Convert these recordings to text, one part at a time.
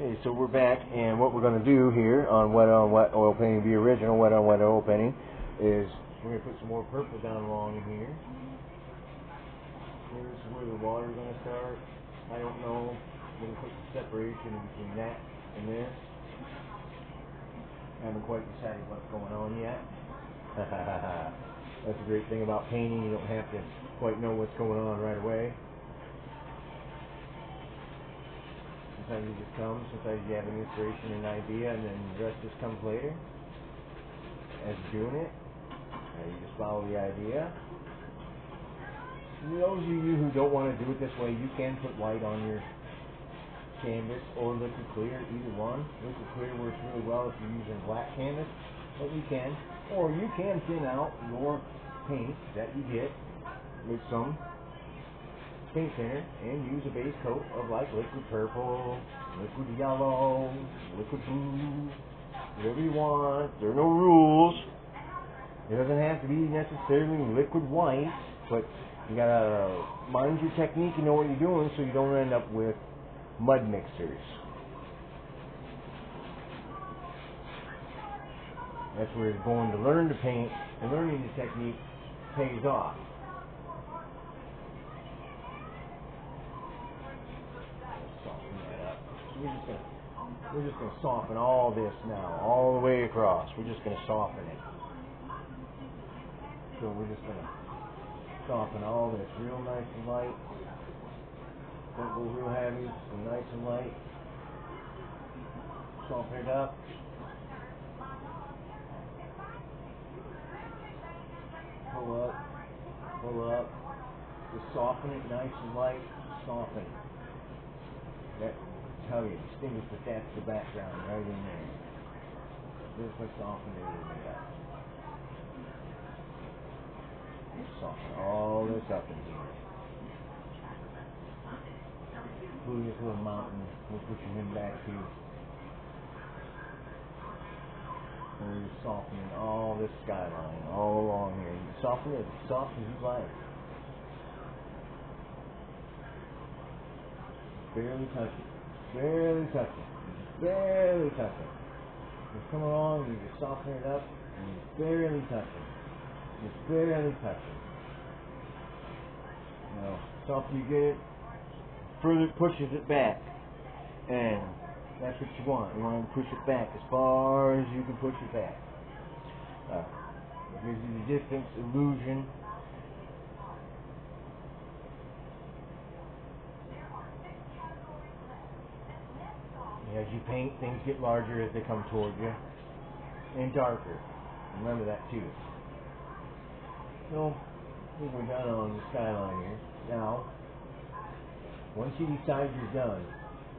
Okay, so we're back, and what we're going to do here on wet oil painting, the original wet on wet oil painting, is we're going to put some more purple down along in here. Here's where the water's going to start. I don't know. I'm going to put some separation between that and this. I haven't quite decided what's going on yet. That's the great thing about painting. You don't have to quite know what's going on right away. Sometimes you just come, sometimes you have an inspiration, an idea, and then the rest just comes later. As you're doing it, you just follow the idea. Those of you who don't want to do it this way, you can put white on your canvas or liquid clear, either one. Liquid clear works really well if you're using black canvas, but you can. Or you can thin out your paint that you get with some paint thinner and use a base coat of like liquid purple, liquid yellow, liquid blue, whatever you want. There are no rules. It doesn't have to be necessarily liquid white, but you gotta mind your technique and know what you're doing so you don't end up with mud mixers. That's where going to learn to paint and learning the technique pays off. We're just going to soften all this now, all the way across. We're just going to soften it. So we're just going to soften all this real nice and light. Don't go real heavy, so nice and light. Soften it up. Pull up, pull up. Just soften it nice and light. Soften it. That tell you, distinguish that that's the background right in there. Just like soften it a little bit up. Soften all this up in here. Including this little mountain. We'll put your head back to. And we're just softening all this skyline all along here. You soften it as soft as you like. Barely touch it. Barely touch it. Barely touch it. You come along, you just soften it up, and you barely touch it. Just barely touch it. You know, softer you get it, further it pushes it back. And that's what you want. You want to push it back as far as you can push it back. It gives you the distance illusion. As you paint, things get larger as they come toward you, and darker. Remember that too. So, I think we're done on the skyline here. Now, once you decide you're done,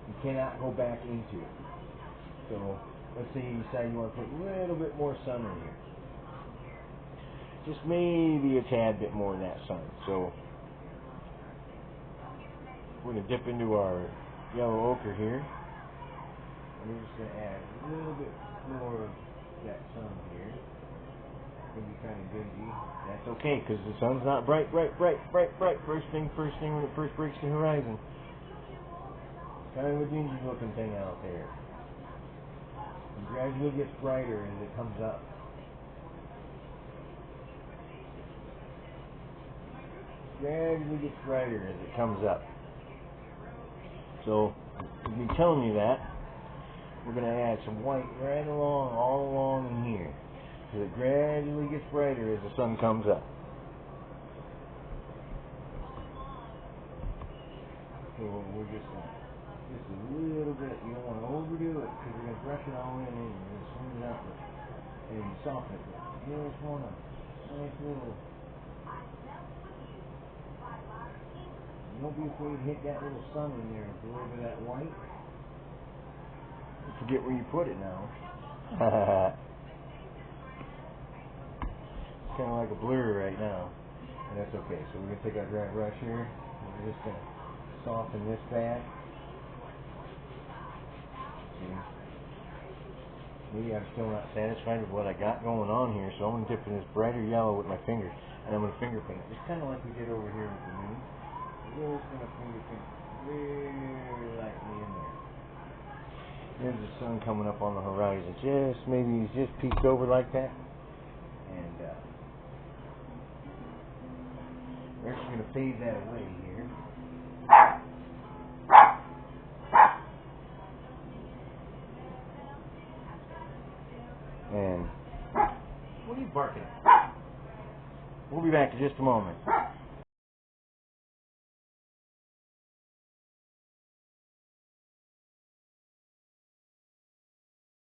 you cannot go back into it. So, let's say you decide you want to put a little bit more sun in here. Just maybe a tad bit more of that sun. So, we're going to dip into our yellow ochre here. We're just going to add a little bit more of that sun here. It's going to be kind of dingy. That's okay, because the sun's not bright. First thing when it first breaks the horizon. Kind of a dingy looking thing out there. It gradually gets brighter as it comes up. Gradually gets brighter as it comes up. So, with me telling you that, we're going to add some white right along, all along in here. So it gradually gets brighter as the sun comes up. So we're just going to, just a little bit, you don't want to overdo it because you're going to brush it all in and you're going to swing it out and soften it. You just want a nice little, don't be afraid to hit that little sun in there with a little bit of that white. Forget where you put it now. It's kind of like a blur right now. And that's okay. So we're going to take our dry brush here. And we're just going to soften this back. See? Maybe I'm still not satisfied with what I got going on here. So I'm going to dip in this brighter yellow with my finger. And I'm going to finger paint. Just kind of like we did over here with the moon. We're just going to finger paint really lightly in there. There's the sun coming up on the horizon. Just maybe he's just peeked over like that. And we're just going to fade that away here. And what are you barking at? We'll be back in just a moment.